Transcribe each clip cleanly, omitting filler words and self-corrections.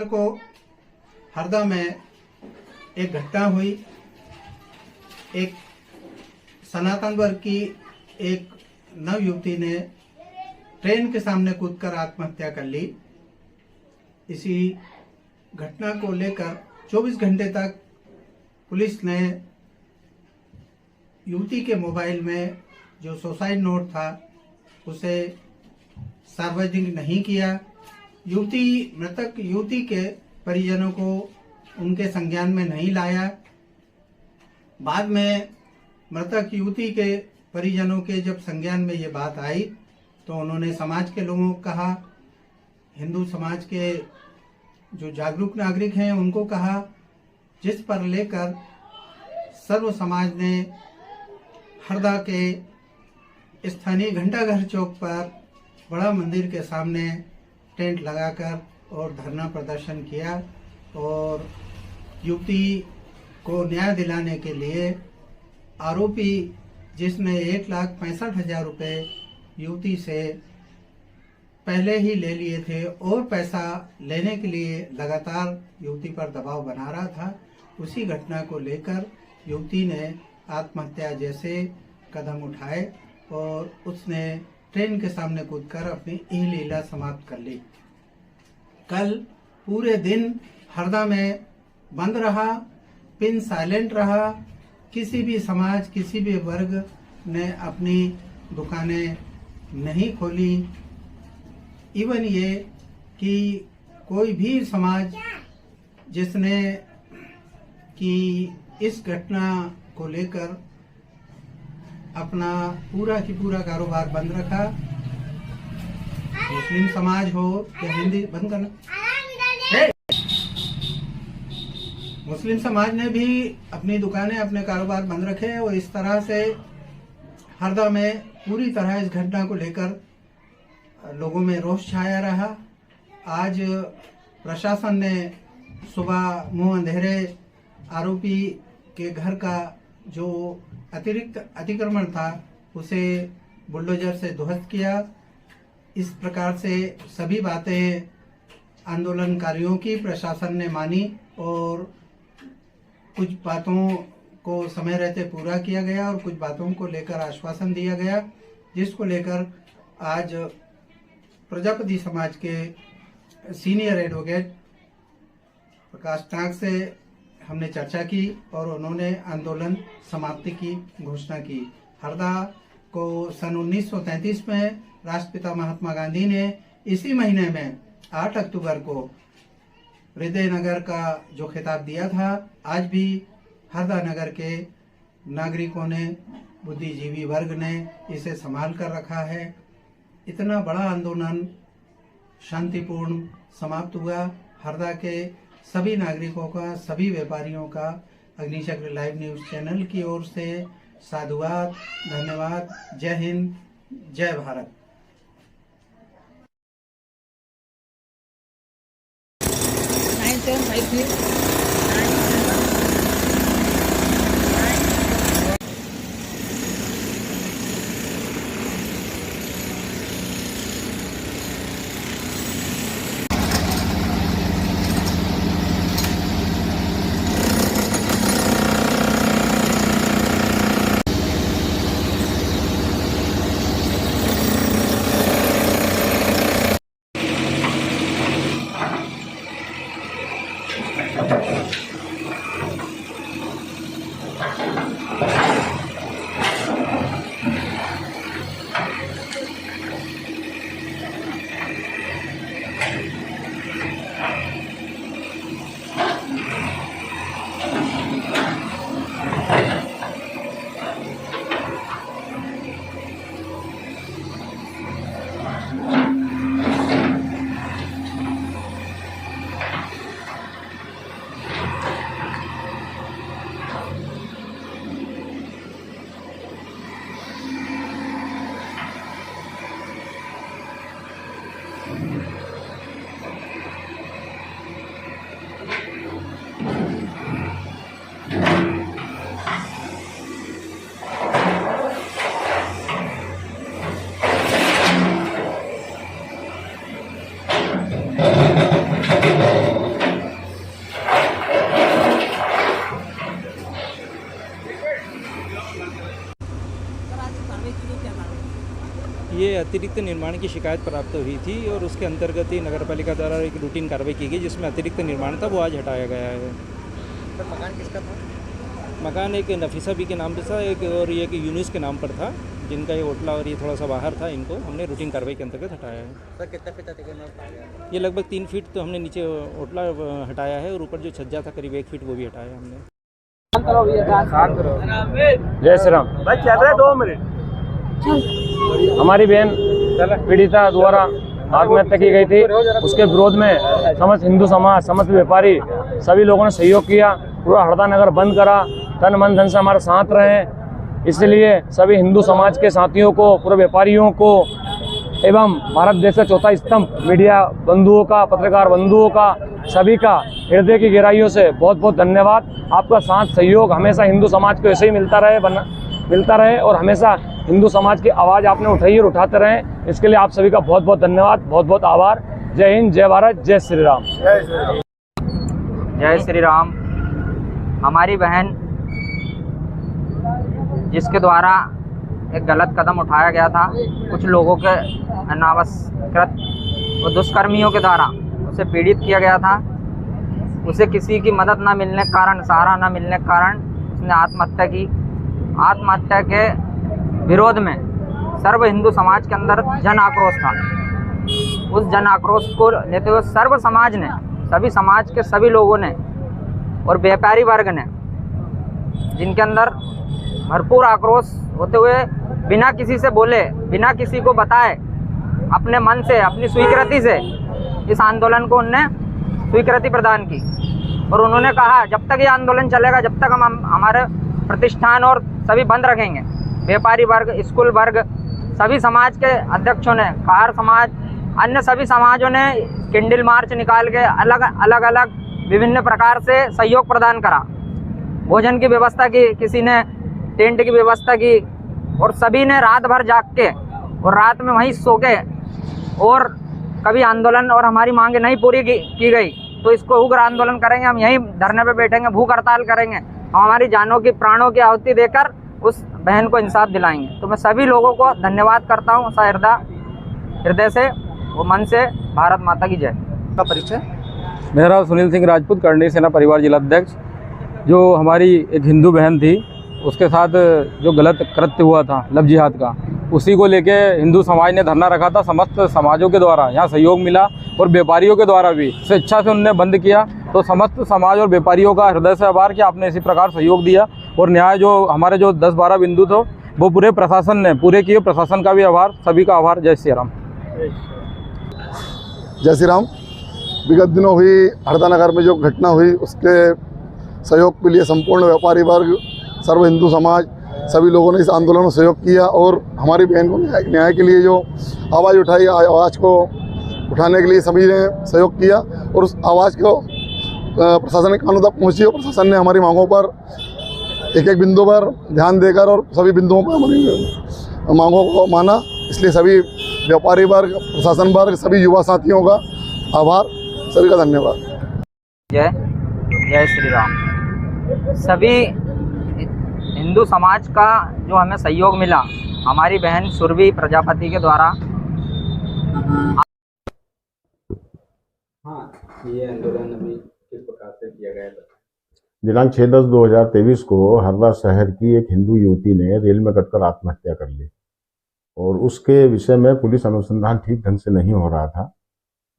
अक्टूबर को हरदा में एक घटना हुई। एक सनातन वर्ग की एक नव युवती ने ट्रेन के सामने कूदकर आत्महत्या कर ली। इसी घटना को लेकर 24 घंटे तक पुलिस ने युवती के मोबाइल में जो सुसाइड नोट था उसे सार्वजनिक नहीं किया। मृतक युवती के परिजनों को उनके संज्ञान में नहीं लाया। बाद में मृतक युवती के परिजनों के जब संज्ञान में ये बात आई तो उन्होंने समाज के लोगों को कहा, हिंदू समाज के जो जागरूक नागरिक हैं उनको कहा, जिस पर लेकर सर्व समाज ने हरदा के स्थानीय घंटाघर चौक पर बड़ा मंदिर के सामने टेंट लगाकर और धरना प्रदर्शन किया और युवती को न्याय दिलाने के लिए आरोपी जिसने 1,65,000 रुपये युवती से पहले ही ले लिए थे और पैसा लेने के लिए लगातार युवती पर दबाव बना रहा था, उसी घटना को लेकर युवती ने आत्महत्या जैसे कदम उठाए और उसने ट्रेन के सामने कूदकर अपनी यह लीला समाप्त कर ली। कल पूरे दिन हरदा में बंद रहा, पिन साइलेंट रहा। किसी भी समाज, किसी भी वर्ग ने अपनी दुकानें नहीं खोली। इवन ये कि कोई भी समाज जिसने कि इस घटना को लेकर अपना पूरा की पूरा कारोबार बंद रखा। मुस्लिम समाज हो या हिंदी बंद करना, मुस्लिम समाज ने भी अपनी दुकानें, अपने कारोबार बंद रखे और इस तरह से हरदा में पूरी तरह इस घटना को लेकर लोगों में रोष छाया रहा। आज प्रशासन ने सुबह मुंह अंधेरे आरोपी के घर का जो अतिरिक्त अतिक्रमण था उसे बुलडोजर से ध्वस्त किया। इस प्रकार से सभी बातें आंदोलनकारियों की प्रशासन ने मानी और कुछ बातों को समय रहते पूरा किया गया और कुछ बातों को लेकर आश्वासन दिया गया, जिसको लेकर आज प्रजापति समाज के सीनियर एडवोकेट प्रकाश टांक से हमने चर्चा की और उन्होंने आंदोलन समाप्ति की घोषणा की। हरदा को सन 1933 में राष्ट्रपिता महात्मा गांधी ने इसी महीने में 8 अक्टूबर को हृदय नगर का जो खिताब दिया था, आज भी हरदा नगर के नागरिकों ने, बुद्धिजीवी वर्ग ने इसे संभाल कर रखा है। इतना बड़ा आंदोलन शांतिपूर्ण समाप्त हुआ। हरदा के सभी नागरिकों का, सभी व्यापारियों का अग्निचक्र लाइव न्यूज चैनल की ओर से साधुवाद, धन्यवाद। जय हिंद, जय भारत। ये अतिरिक्त निर्माण की शिकायत प्राप्त हुई थी और उसके अंतर्गत ही नगर पालिका द्वारा एक रूटीन कार्रवाई की गई, जिसमें अतिरिक्त निर्माण था वो आज हटाया गया है। सर मकान किसका था? मकान एक नफीसा बी के नाम पे था, एक और ये कि यूनुस के नाम पर था, जिनका ये होटला और ये थोड़ा सा बाहर था। इनको हमने रूटीन कार्रवाई के अंतर्गत हटाया है। सर कितना फीट था? ये लगभग 3 फीट तो हमने नीचे होटला हटाया है और ऊपर जो छज्जा था करीब 1 फीट वो भी हटाया है हमने। जय श्री राम भाई, चल रहे 2 मिनट। हमारी बहन पीड़िता द्वारा आत्महत्या की गई थी, उसके विरोध में समस्त हिंदू समाज, समस्त व्यापारी, सभी लोगों ने सहयोग किया। पूरा हरदा नगर बंद करा, तन मन धन से हमारे साथ रहे। इसलिए सभी हिंदू समाज के साथियों को, पूरे व्यापारियों को एवं भारत देश का चौथा स्तंभ मीडिया बंधुओं का, पत्रकार बंधुओं का, सभी का हृदय की गहराइयों से बहुत बहुत धन्यवाद। आपका साथ सहयोग हमेशा हिंदू समाज को ऐसे ही मिलता रहे और हमेशा हिंदू समाज की आवाज़ आपने उठाई और उठाते रहें। इसके लिए आप सभी का बहुत बहुत धन्यवाद, बहुत बहुत आभार। जय हिंद, जय भारत, जय श्री राम। जय श्री राम। हमारी बहन जिसके द्वारा एक गलत कदम उठाया गया था, कुछ लोगों के अनावश्यक और दुष्कर्मियों के द्वारा उसे पीड़ित किया गया था। उसे किसी की मदद न मिलने के कारण, सहारा न मिलने के कारण उसने आत्महत्या की। आत्महत्या के विरोध में सर्व हिंदू समाज के अंदर जन आक्रोश था। उस जन आक्रोश को लेते हुए सर्व समाज ने, सभी समाज के सभी लोगों ने और व्यापारी वर्ग ने, जिनके अंदर भरपूर आक्रोश होते हुए बिना किसी से बोले, बिना किसी को बताए, अपने मन से, अपनी स्वीकृति से इस आंदोलन को उनने स्वीकृति प्रदान की। और उन्होंने कहा जब तक ये आंदोलन चलेगा, जब तक हम हमारे प्रतिष्ठान और सभी बंद रखेंगे। व्यापारी वर्ग, स्कूल वर्ग, सभी समाज के अध्यक्षों ने, कार समाज, अन्य सभी समाजों ने कैंडल मार्च निकाल के अलग विभिन्न प्रकार से सहयोग प्रदान करा। भोजन की व्यवस्था की, किसी ने टेंट की व्यवस्था की और सभी ने रात भर जाग के और रात में वहीं सो के, और कभी आंदोलन और हमारी मांगे नहीं पूरी की गई तो इसको उग्र आंदोलन करेंगे। हम यहीं धरने पे बैठेंगे, भूख हड़ताल करेंगे। हम हमारी जानों की, प्राणों की आहुति देकर उस बहन को इंसाफ दिलाएंगे। तो मैं सभी लोगों को धन्यवाद करता हूँ हृदय से वो मन से। भारत माता की जय। का परिचय? मेरा सुनील सिंह राजपूत, करणी सेना परिवार जिला अध्यक्ष। जो हमारी एक हिंदू बहन थी, उसके साथ जो गलत कृत्य हुआ था लव जिहाद का, उसी को लेके हिंदू समाज ने धरना रखा था। समस्त समाजों के द्वारा यहाँ सहयोग मिला और व्यापारियों के द्वारा भी स्वेच्छा से उन्होंने बंद किया। तो समस्त समाज और व्यापारियों का हृदय से आभार कि आपने इसी प्रकार सहयोग दिया। और न्याय जो हमारे जो 10-12 बिंदु थे वो पूरे प्रशासन ने पूरे किए। प्रशासन का भी आभार, सभी का आभार। जय श्री राम। जय श्री राम। विगत दिनों हुई हरदा नगर में जो घटना हुई, उसके सहयोग के लिए संपूर्ण व्यापारी वर्ग, सर्व हिंदू समाज, सभी लोगों ने इस आंदोलन में सहयोग किया और हमारी बहन को न्याय के लिए जो आवाज़ उठाई, आवाज़ को उठाने के लिए सभी ने सहयोग किया और उस आवाज़ को प्रशासन के कानों तक पहुँची और प्रशासन ने हमारी मांगों पर एक बिंदु पर ध्यान देकर और सभी बिंदुओं पर हमारी मांगों को माना। इसलिए सभी व्यापारी वर्ग, प्रशासन वर्ग, सभी युवा साथियों का आभार, सभी का धन्यवाद। जय श्री राम। सभी हिंदू समाज का जो हमें सहयोग मिला, हमारी बहन सुरभि प्रजापति के द्वारा। हाँ, ये आंदोलन अभी किस प्रकार से किया गया है? दिनांक 6/10/2023 को हरदा शहर की एक हिंदू युवती ने रेल में कटकर आत्महत्या कर ली और उसके विषय में पुलिस अनुसंधान ठीक ढंग से नहीं हो रहा था।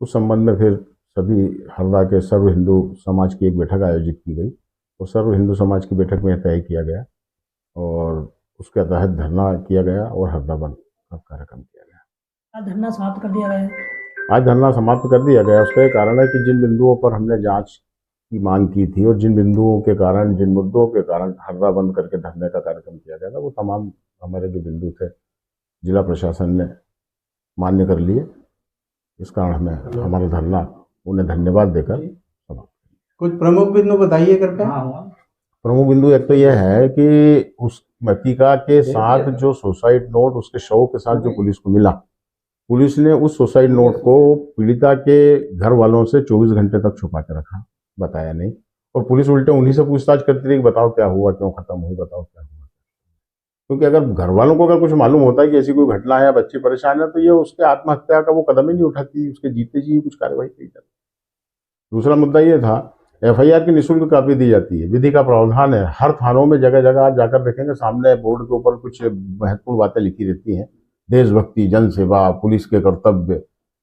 उस संबंध में फिर सभी हरदा के सर्व हिंदू समाज की एक बैठक आयोजित की गई और सर्व हिंदू समाज की बैठक में तय किया गया और उसके तहत धरना किया गया और हरदा बंद का कार्यक्रम किया गया। आज धरना समाप्त कर दिया गया। आज धरना समाप्त कर दिया गया। उसका कारण है कि जिन बिंदुओं पर हमने जांच की मांग की थी और जिन बिंदुओं के कारण, जिन मुद्दों के कारण हरदा बंद करके धरने का कार्यक्रम किया गया था, वो तमाम हमारे जो बिंदु थे जिला प्रशासन ने मान्य कर लिए। इस कारण हमें हमारा धरना उन्हें धन्यवाद देकर समाप्त। कुछ प्रमुख बिंदु बताइए कृपया। प्रमुख बिंदु एक तो यह है कि उस मतिका के साथ जो सुसाइड नोट उसके शव के साथ जो पुलिस को मिला, पुलिस ने उस सुसाइड नोट को पीड़िता के घर वालों से 24 घंटे तक छुपा के रखा, बताया नहीं। और पुलिस उल्टे उन्हीं से पूछताछ करती रही, बताओ क्या हुआ, क्यों खत्म हुई, बताओ क्या हुआ। क्योंकि अगर घर वालों को अगर कुछ मालूम होता है कि ऐसी कोई घटना है या बच्ची परेशान है, तो ये उसके आत्महत्या का वो कदम ही नहीं उठाती, उसके जीते जी कुछ कार्रवाई की जाती। दूसरा मुद्दा ये था, एफआईआर की निःशुल्क कॉपी दी जाती है, विधि का प्रावधान है। हर थानों में जगह जगह आप जाकर देखेंगे सामने बोर्ड के ऊपर कुछ महत्वपूर्ण बातें लिखी रहती हैं, देशभक्ति, जन सेवा, पुलिस के कर्तव्य।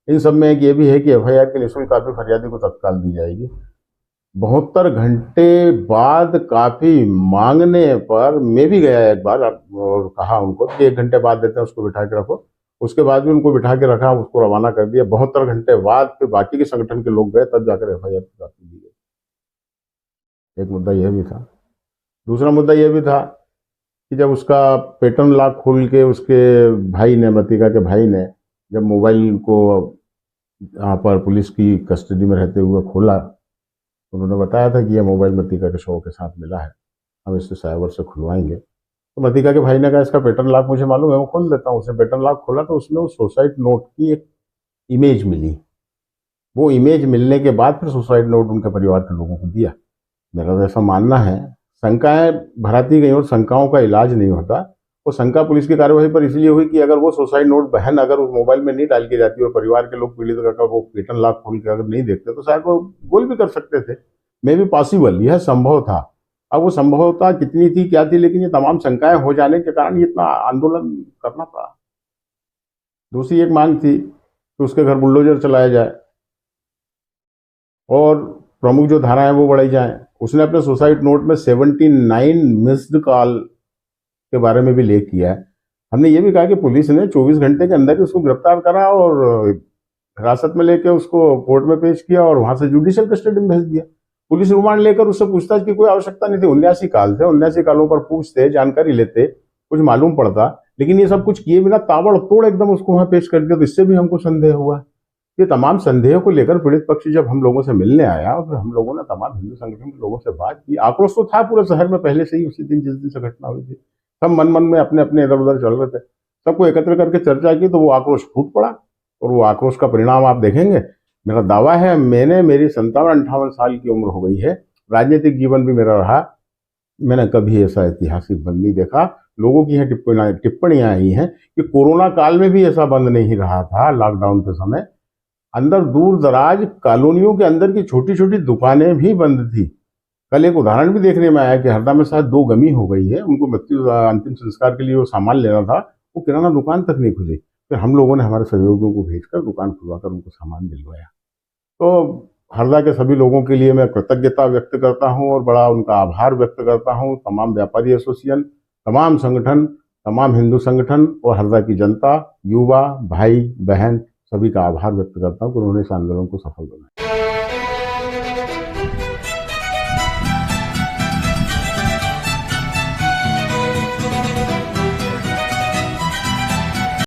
इन सब में एक ये भी है कि एफआईआर की निःशुल्क कॉपी फरियादी को तत्काल दी जाएगी। 72 घंटे बाद काफी मांगने पर मैं भी गया एक बार और कहा उनको कि 1 घंटे बाद देते हैं, उसको बिठा के रखो। उसके बाद भी उनको बिठा के रखा, उसको रवाना कर दिया। 72 घंटे बाद फिर बाकी के संगठन के लोग गए, तब जाकर एफआईआर की कॉपी दी गई। एक मुद्दा यह भी था। दूसरा मुद्दा यह भी था कि जब उसका पैटर्न लॉक खोल के उसके भाई ने, मृतिका के भाई ने, जब मोबाइल को यहाँ पर पुलिस की कस्टडी में रहते हुए खोला, उन्होंने बताया था कि यह मोबाइल मृतिका के शव के साथ मिला है, हम इससे साइबर से खुलवाएंगे। तो मृतिका के भाई ने कहा इसका पैटर्न लॉक मुझे मालूम है, मैं खोल देता हूँ। उसने पैटर्न लॉक खोला तो उसमें उस सुसाइड नोट की एक इमेज मिली। वो इमेज मिलने के बाद फिर सुसाइड नोट उनके परिवार के लोगों को दिया। मेरा तो ऐसा मानना है, शंकाएं भराती गई और शंकाओं का इलाज नहीं होता। वो शंका पुलिस की कार्यवाही पर इसलिए हुई कि अगर वो सुसाइड नोट बहन अगर उस मोबाइल में नहीं डाल के जाती और परिवार के लोग पीड़ित का वो पैटर्न लॉक खोल के अगर नहीं देखते तो शायद वो गोल भी कर सकते थे। मे भी पॉसिबल, यह संभव था। अब वो संभवता कितनी थी, क्या थी, लेकिन ये तमाम शंकाएं हो जाने के कारण ये इतना आंदोलन करना पड़ा। दूसरी एक मांग थी कि उसके घर बुलडोजर चलाया जाए और प्रमुख जो धाराएं वो बढ़ाई जाएं। उसने अपने सुसाइड नोट में 79 मिस्ड कॉल के बारे में भी लेख किया है। हमने ये भी कहा कि पुलिस ने 24 घंटे के अंदर ही उसको गिरफ्तार करा और हिरासत में लेकर उसको कोर्ट में पेश किया और वहां से जुडिशियल कस्टडी में भेज दिया। पुलिस रिमांड लेकर उससे पूछताछ की कोई आवश्यकता नहीं थी। 79 काल थे, 79 कालों पर पूछते, जानकारी लेते, कुछ मालूम पड़ता, लेकिन ये सब कुछ किए बिना ताबड़तोड़ एकदम उसको वहां पेश कर दिया। तो इससे भी हमको संदेह हुआ। ये तमाम संदेह को लेकर पीड़ित पक्ष जब हम लोगों से मिलने आया और फिर हम लोगों ने तमाम हिंदू संगठन के लोगों से बात की, आक्रोश तो था पूरे शहर में पहले से ही। उसी दिन जिस दिन से घटना हुई थी, सब मन मन में अपने अपने इधर उधर चल रहे थे। सबको एकत्र करके चर्चा की तो वो आक्रोश फूट पड़ा और वो आक्रोश का परिणाम आप देखेंगे। मेरा दावा है, मेरी 57-58 साल की उम्र हो गई है, राजनीतिक जीवन भी मेरा रहा, मैंने कभी ऐसा ऐतिहासिक बंद नहीं देखा। लोगों की टिप्पणियां आई हैं कि कोरोना काल में भी ऐसा बंद नहीं रहा था। लॉकडाउन के समय अंदर दूर दराज कॉलोनियों के अंदर की छोटी छोटी दुकानें भी बंद थी। कल एक उदाहरण भी देखने में आया कि हरदा में शायद 2 गमी हो गई है, उनको मृत्यु अंतिम संस्कार के लिए वो सामान लेना था, वो किराना दुकान तक नहीं खुली। फिर हम लोगों ने हमारे सहयोगियों को भेजकर दुकान खुलवाकर उनको सामान दिलवाया। तो हरदा के सभी लोगों के लिए मैं कृतज्ञता व्यक्त करता हूं और बड़ा उनका आभार व्यक्त करता हूं। तमाम व्यापारी एसोसिएशन, तमाम संगठन, तमाम हिंदू संगठन और हरदा की जनता, युवा, भाई बहन, सभी का आभार व्यक्त करता हूं कि उन्होंने इस आंदोलन को सफल बनाया।